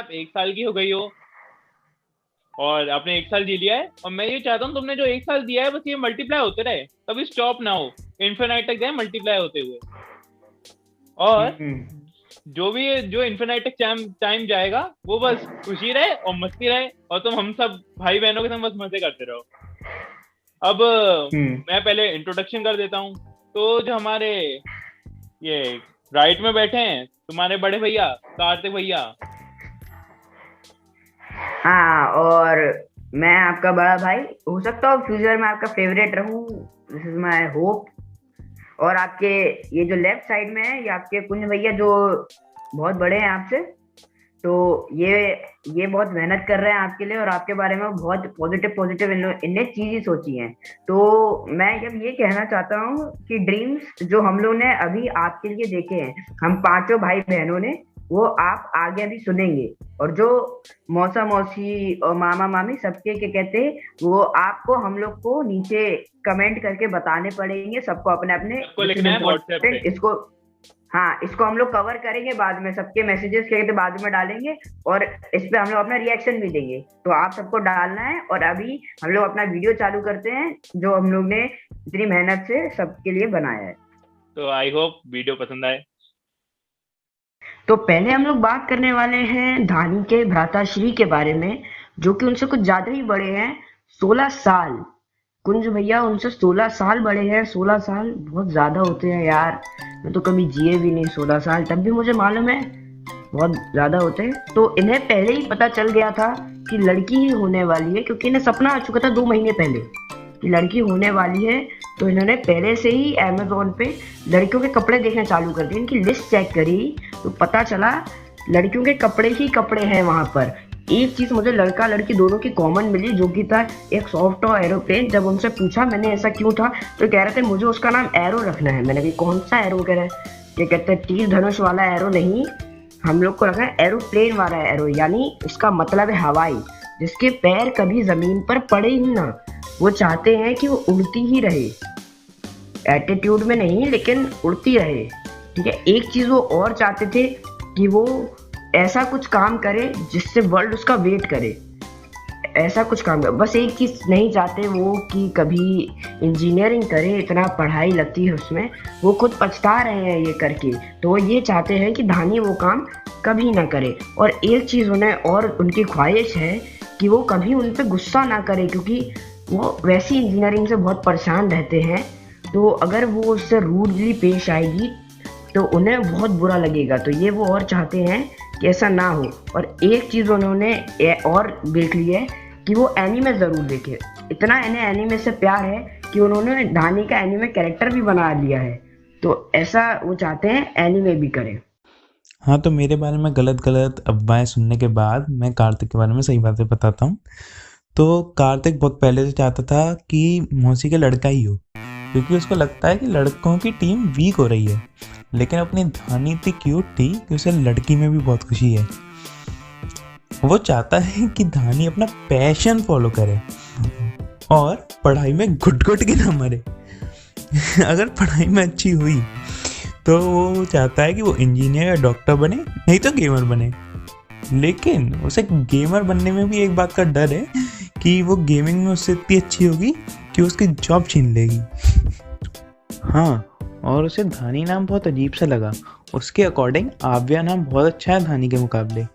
आप 1 साल की हो गई हो और आपने 1 साल जी लिया है, और मैं ये चाहता हूँ तुमने जो 1 साल दिया है बस ये मल्टीप्लाई होते रहे, कभी स्टॉप ना हो, इन्फिनाइट तक जाए मल्टीप्लाई होते हुए। और हम्म। जो इन्फिनाइट तक टाइम जाएगा वो बस खुशी रहे और मस्ती रहे, और तुम हम सब भाई बहनों के संग बस मजे करते रहो। अब हम्म। मैं पहले इंट्रोडक्शन कर देता हूँ। तो जो हमारे ये राइट में बैठे हैं तुम्हारे बड़े भैया कार्तिक भैया। हाँ, और मैं आपका बड़ा भाई हो सकता हूँ, फ्यूचर में आपका फेवरेट रहूं, दिस इज माय होप। और आपके ये जो लेफ्ट साइड में है, ये आपके कुंज भैया जो बहुत बड़े हैं आपसे। तो ये बहुत मेहनत कर रहे हैं आपके लिए, और आपके बारे में बहुत पॉजिटिव पॉजिटिव इनने चीजें सोची हैं। तो मैं अब ये कहना चाहता हूँ कि ड्रीम्स जो हम लोग ने अभी आपके लिए देखे हैं, हम पांचों भाई बहनों ने, वो आप आगे भी सुनेंगे। और जो मौसा मौसी और मामा मामी सबके के कहते हैं, वो आपको हम लोग को नीचे कमेंट करके बताने पड़ेंगे, सबको अपने अपने। सबको दिस इज लिखना है व्हाट्सएप पे। इम्पोर्टेंट, इसको। हाँ, इसको हम लोग कवर करेंगे बाद में, सबके मैसेजेस के तो बाद में डालेंगे। और इस पे हम लोग अपना रिएक्शन भी देंगे, तो आप सबको डालना है। और अभी हम लोग अपना वीडियो चालू करते हैं, जो हम लोग ने इतनी मेहनत से सबके लिए बनाया है। तो आई होप वीडियो पसंद आए। तो पहले हम लोग बात करने वाले हैं धानी के भ्राताश्री के बारे में, जो कि उनसे कुछ ज्यादा ही बड़े हैं, 16 साल। कुंज भैया उनसे 16 साल बड़े हैं। 16 साल बहुत ज्यादा होते हैं यार, मैं तो कभी जिए भी नहीं 16 साल, तब भी मुझे मालूम है बहुत ज्यादा होते हैं। तो इन्हें पहले ही पता चल गया था कि लड़की ही होने वाली है, क्योंकि इन्हें सपना आ चुका था 2 महीने पहले कि लड़की होने वाली है। तो इन्होंने पहले से ही अमेजोन पे लड़कियों के कपड़े देखना चालू कर दिए, इनकी लिस्ट चेक करी तो पता चला लड़कियों के कपड़े ही कपड़े हैं वहां पर। एक चीज मुझे लड़का लड़की दोनों की कॉमन मिली, जो कि था एक सॉफ्ट एरोप्लेन। जब उनसे पूछा मैंने ऐसा क्यों था, तो कह रहे थे मुझे उसका नाम एरो रखना है। मैंने कहा कौन सा एरो? कह रहे ये कहते हैं तीर धनुष वाला एरो नहीं, हम लोग को रखा है एरोप्लेन वाला एरो, यानी इसका मतलब है हवाई, जिसके पैर कभी जमीन पर पड़े ही ना। वो चाहते हैं कि वो उड़ती ही रहे, एटीट्यूड में नहीं लेकिन उड़ती रहे। ठीक है, एक चीज वो और चाहते थे कि वो ऐसा कुछ काम करे जिससे वर्ल्ड उसका वेट करे, ऐसा कुछ काम करे। बस एक चीज नहीं चाहते वो कि कभी इंजीनियरिंग करे, इतना पढ़ाई लगती है उसमें, वो खुद पछता रहे हैं ये करके। तो वो ये चाहते हैं कि धानी वो काम कभी ना करे। और एक चीज उन्हें और उनकी ख्वाहिश है कि वो कभी उन पर गुस्सा ना करे, क्योंकि वो वैसी इंजीनियरिंग से बहुत परेशान रहते हैं। तो अगर वो उससे रूडली पेश आएगी तो उन्हें बहुत बुरा लगेगा। तो ये वो और चाहते हैं कि ऐसा ना हो। और एक चीज उन्होंने और देख ली है कि वो एनीमे जरूर देखे। इतना इन्हें एनीमे से प्यार है कि उन्होंने धानी का एनीमे कैरेक्टर भी बना लिया है। तो ऐसा वो चाहते हैं एनीमे भी करें। हाँ, तो मेरे बारे में गलत गलत अफवाहें सुनने के बाद मैं कार्तिक के बारे में सही बातें बताता हूँ। तो कार्तिक बहुत पहले से चाहता था कि मौसी का लड़का ही हो, क्योंकि उसको लगता है कि लड़कों की टीम वीक हो रही है। लेकिन अपनी धानी इतनी क्यूट थी कि उसे लड़की में भी बहुत खुशी है। वो चाहता है कि धानी अपना पैशन फॉलो करे और पढ़ाई में घुट घुट के ना मरे। अगर पढ़ाई में अच्छी हुई तो वो चाहता है कि वो इंजीनियर या डॉक्टर बने, नहीं तो गेमर बने। लेकिन उसे गेमर बनने में भी एक बात का डर है कि वो गेमिंग में उससे इतनी अच्छी होगी कि उसकी जॉब छीन लेगी। हाँ, और उसे धानी नाम बहुत अजीब सा लगा। उसके अकॉर्डिंग आव्या नाम बहुत अच्छा है धानी के मुकाबले।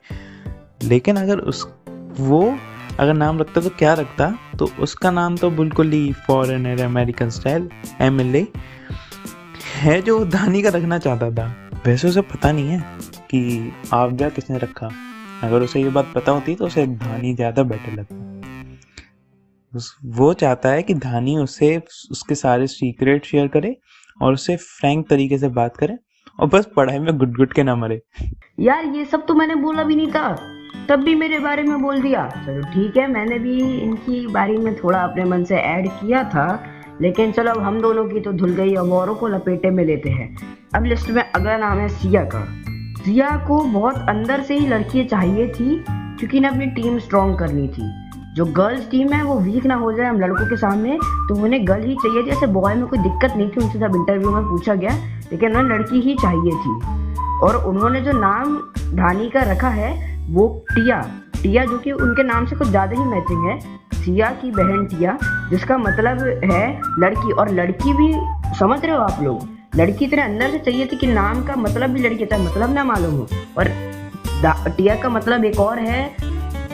लेकिन अगर नाम रखता तो क्या रखता? तो उसका नाम तो बिल्कुल ही फॉरेनर अमेरिकन स्टाइल MLA है, जो धानी का रखना चाहता था। वैसे उसे पता नहीं है कि आव्या किसने रखा। अगर उसे ये बात पता होती तो उसे धानी ज़्यादा बेटर लगता। वो चाहता है कि धानी उसे उसके सारे सीक्रेट शेयर करे और उससे फ्रैंक तरीके से बात करे, और बस पढ़ाई में घुट घुट के ना मरे। यार ये सब तो मैंने बोला भी नहीं था, तब भी मेरे बारे में बोल दिया। चलो ठीक है, मैंने भी इनकी बारे में थोड़ा अपने मन से ऐड किया था, लेकिन चलो अब हम दोनों की तो धुल गई, अब औरों को लपेटे में लेते हैं। अब लिस्ट में अगला नाम है सिया का। सिया को बहुत अंदर से ही लड़की चाहिए थी, क्योंकि इन्हें अपनी टीम स्ट्रॉन्ग करनी थी। जो गर्ल्स टीम है वो वीक ना हो जाए हम लड़कों के सामने, तो उन्हें गर्ल ही चाहिए थी। ऐसे बॉय में कोई दिक्कत नहीं थी, उनसे जब इंटरव्यू में पूछा गया, लेकिन उन्हें लड़की ही चाहिए थी। और उन्होंने जो नाम धानी का रखा है वो टिया टिया जो कि उनके नाम से कुछ ज़्यादा ही मैचिंग है, सिया की बहन टिया, जिसका मतलब है लड़की। और लड़की भी समझ रहे हो आप लोग, लड़की इतने अंदर से चाहिए थी कि नाम का मतलब भी लड़की था, मतलब ना मालूम हो। और टिया का मतलब एक और है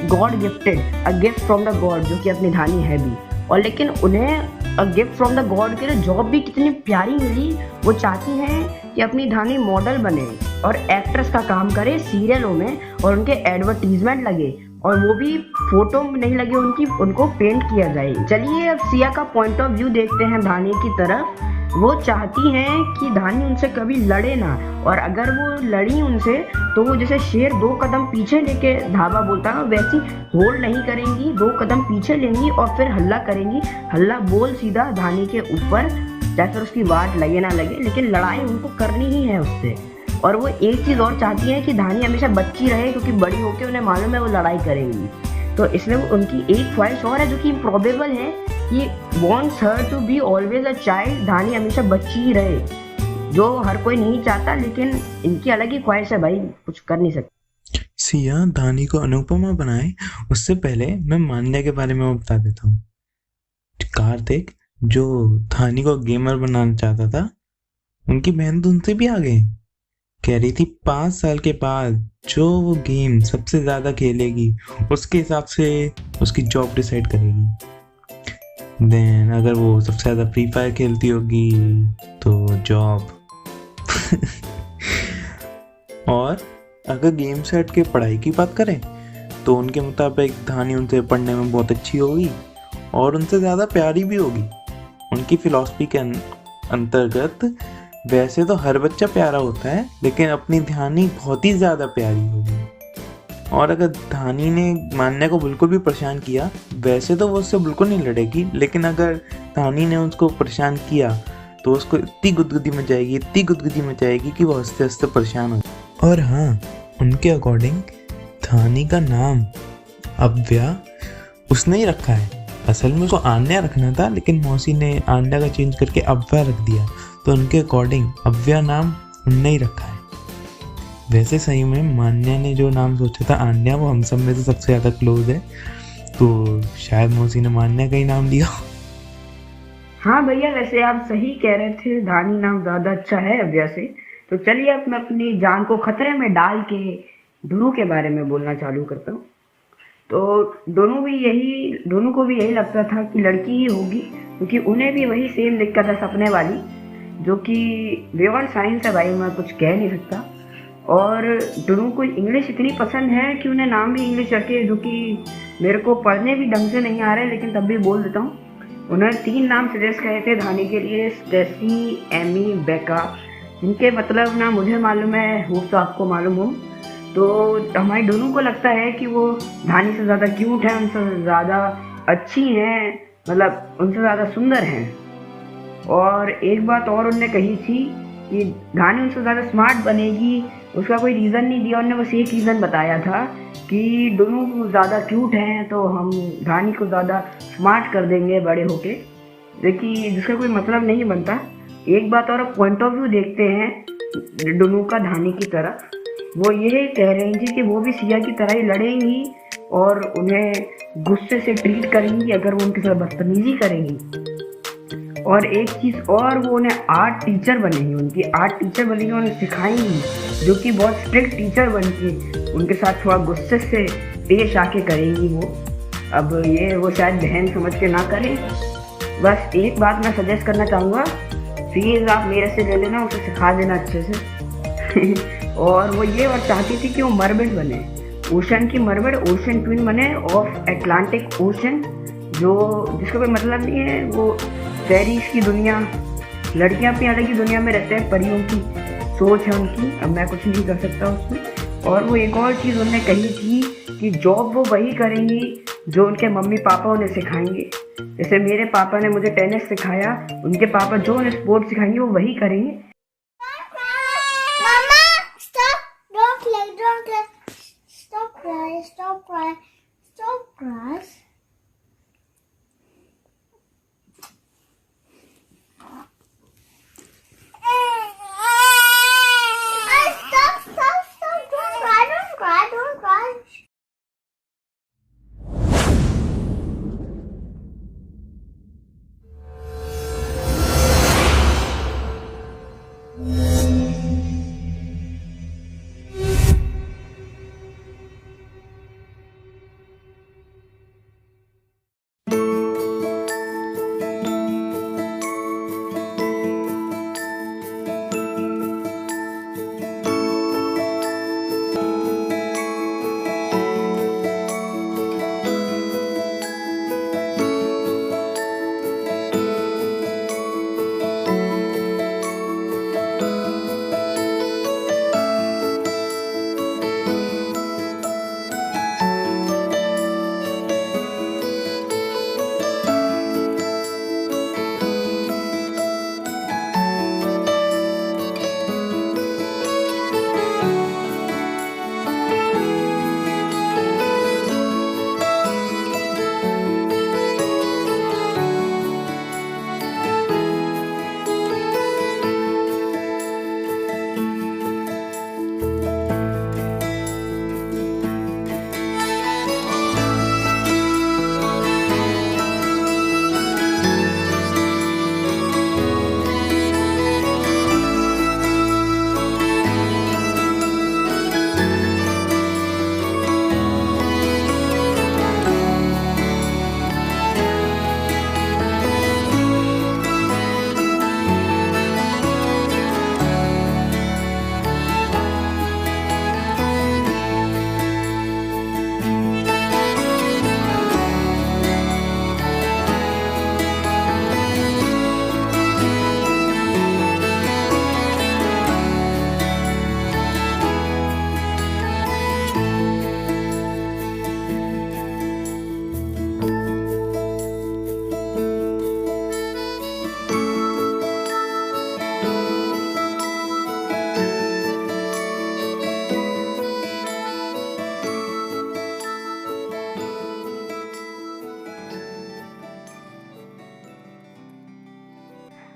God gifted, a gift from the God, जो कि अपनी धानी है भी। और लेकिन उन्हें a gift from the God के लिए जॉब भी कितनी प्यारी मिली। वो चाहती हैं कि अपनी धानी मॉडल बने और एक्ट्रेस का काम करे सीरियलों में, और उनके एडवर्टीजमेंट लगे, और वो भी फोटो में नहीं लगे उनकी, उनको पेंट किया जाए। चलिए अब सिया का पॉइंट ऑफ व्यू देखते हैं धानी की तरफ। वो चाहती हैं कि धानी उनसे कभी लड़े ना, और अगर वो लड़ी उनसे तो वो जैसे शेर 2 कदम पीछे लेके धावा बोलता है वैसी होल्ड नहीं करेंगी, 2 कदम पीछे लेंगी और फिर हल्ला करेंगी। हल्ला बोल सीधा धानी के ऊपर, चाहे फिर उसकी वाट लगे ना लगे, लेकिन लड़ाई उनको करनी ही है उससे। और वो एक चीज़ और चाहती है कि धानी हमेशा बच्ची रहे, क्योंकि बड़ी होकर उन्हें मालूम है वो लड़ाई करेंगी। तो इसलिए उनकी एक ख्वाहिश और है जो कि इम्प्रॉबेबल है, कि wants her to be always a child, धानी हमेशा बच्ची ही रहे, जो हर कोई नहीं चाहता, लेकिन इनकी अलग ही ख्वाहिश है भाई, कुछ कर नहीं सकते। सिया धानी को अनुपमा बनाए उससे पहले मैं मान्या के बारे में बता देता हूँ। कार्तिक जो धानी को गेमर बनाना चाहता था, उनकी बहन तो उनसे भी आगे कह रही थी 5 साल के बाद जो वो गेम सबसे ज्यादा खेलेगी उसके हिसाब से उसकी जॉब डिसाइड करेगी। देन अगर वो सबसे ज्यादा फ्री फायर खेलती होगी तो जॉब और अगर गेम से हट के पढ़ाई की बात करें तो उनके मुताबिक धानी उनसे पढ़ने में बहुत अच्छी होगी और उनसे ज़्यादा प्यारी भी होगी। उनकी फिलॉसफी के अंतर्गत वैसे तो हर बच्चा प्यारा होता है, लेकिन अपनी धानी बहुत ही ज़्यादा प्यारी होगी। और अगर धानी ने मान्या को बिल्कुल भी परेशान किया, वैसे तो वो उससे बिल्कुल नहीं लड़ेगी, लेकिन अगर धानी ने उसको परेशान किया तो उसको इतनी गुदगुदी में जाएगी कि वो हंसते हंसते परेशान हो। और हाँ, उनके अकॉर्डिंग धानी का नाम अव्या उसने ही रखा है। असल में उसको आन्या रखना था, लेकिन मौसी ने आन्या का चेंज करके अव्या रख दिया, तो उनके अकॉर्डिंग अव्या नाम उनने ही रखा है। वैसे सही में मान्या ने जो नाम सोचा था आन्या, वो हम सब में से सबसे ज़्यादा क्लोज है, तो शायद मौसी ने मान्या का ही नाम दिया। हाँ भैया, वैसे आप सही कह रहे थे, धानी नाम ज़्यादा अच्छा है अव्या से। तो चलिए अब मैं अपनी जान को खतरे में डाल के डुनू के बारे में बोलना चालू करता हूँ। तो डुनू को भी यही लगता था कि लड़की ही होगी, क्योंकि उन्हें भी वही सेम दिक्कत है सपने वाली, जो कि वेवर साइंस है भाई, मैं कुछ कह नहीं सकता। और डुनू को इंग्लिश इतनी पसंद है कि उन्हें नाम भी इंग्लिश रखे, जो कि मेरे को पढ़ने भी ढंग से नहीं आ रहे, लेकिन तब भी बोल देता हूँ। उन्होंने 3 नाम सजेस्ट करे थे धानी के लिए, स्टेसी, एमी, बेका, जिनके मतलब ना मुझे मालूम है, हो तो आपको मालूम हो। तो हमारी डुनू को लगता है कि वो धानी से ज़्यादा क्यूट है, उनसे ज़्यादा अच्छी हैं, मतलब उनसे ज़्यादा सुंदर हैं। और एक बात और उन्होंने कही थी कि धानी उनसे ज़्यादा स्मार्ट बनेगी, उसका कोई रीज़न नहीं दिया, उन्होंने बस एक रीज़न बताया था कि डुनू ज़्यादा क्यूट हैं तो हम धानी को ज़्यादा स्मार्ट कर देंगे बड़े होके, देखिए जिसका कोई मतलब नहीं बनता। एक बात और पॉइंट ऑफ व्यू देखते हैं डुनू का धानी की तरफ। वो ये कह रही थी कि वो भी सिया की तरह ही लड़ेंगी और उन्हें गुस्से से ट्रीट करेंगी अगर वो उनके साथ बदतमीजी करेंगी। और एक चीज़ और, वो उन्हें आर्ट टीचर बनेंगी, उनकी आर्ट टीचर बनेंगी, उन्हें सिखाएंगी, जो कि बहुत स्ट्रिक्ट टीचर बन के उनके साथ थोड़ा गुस्से से पेश आके करेंगी वो। अब ये वो शायद बहन समझ के ना करें। बस एक बात मैं सजेस्ट करना चाहूँगा, प्लीज़ आप मेरे से ले लेना, उसे सिखा देना अच्छे से और वो ये और चाहती थी कि वो मरमेड बने, ओशन की मरमेड, ओशन ट्विन बने ऑफ एटलांटिक ओशन, जो जिसका कोई मतलब नहीं है। वो फेरीज की दुनिया, लड़कियां अपनी अलग ही दुनिया में रहते हैं, परियों की सोच है उनकी, अब मैं कुछ नहीं कर सकता उसमें। और वो एक और चीज़ उन्होंने कही थी कि जॉब वो वही करेंगी जो उनके मम्मी पापा उन्हें सिखाएंगे। जैसे मेरे पापा ने मुझे टेनिस सिखाया, उनके पापा जो उन्हें स्पोर्ट्स सिखाएंगे वो वही करेंगे।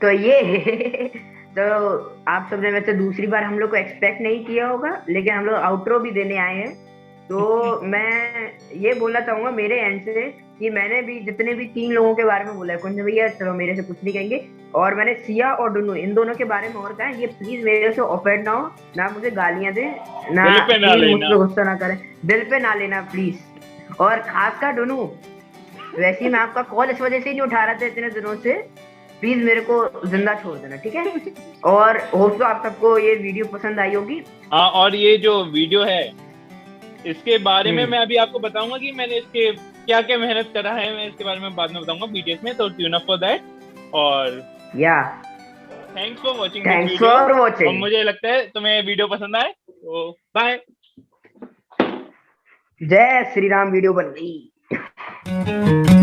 तो ये तो आप सबने वैसे दूसरी बार हम लोग को एक्सपेक्ट नहीं किया होगा, लेकिन हम लोग आउटरो भी देने आए हैं। तो मैं ये बोलना चाहूंगा मेरे एंड से कि मैंने भी जितने भी 3 लोगों के बारे में बोला है, कुंज भैया चलो मेरे से कुछ नहीं कहेंगे, और मैंने सिया और डुनू इन दोनों के बारे में और कहा है, ये प्लीज मेरे से ऑफेंड ना हो, ना मुझे गालियां दे, ना दिल पे ना प्लीज मुझ लेना। पे गुस्सा ना करें, दिल पे ना लेना प्लीज। और खासकर डुनू, वैसे ही मैं आपका कॉल इस वजह से ही नहीं उठा रहा था इतने दिनों से, प्लीज मेरे को जिंदा छोड़ देना, ठीक है। और होप तो आप सबको ये वीडियो पसंद आई होगी। हाँ, और ये जो वीडियो है इसके बारे में मैं अभी आपको बताऊंगा कि मैंने इसके क्या क्या मेहनत करा है, मैं इसके बारे में बाद में बताऊंगा BTS में, तो ट्यून अप फॉर दैट। और या thanks for watching this thanks video. For और वॉचिंग। मुझे लगता है तुम्हें वीडियो पसंद आए, तो बाय। जय श्री राम वीडियो बन गई।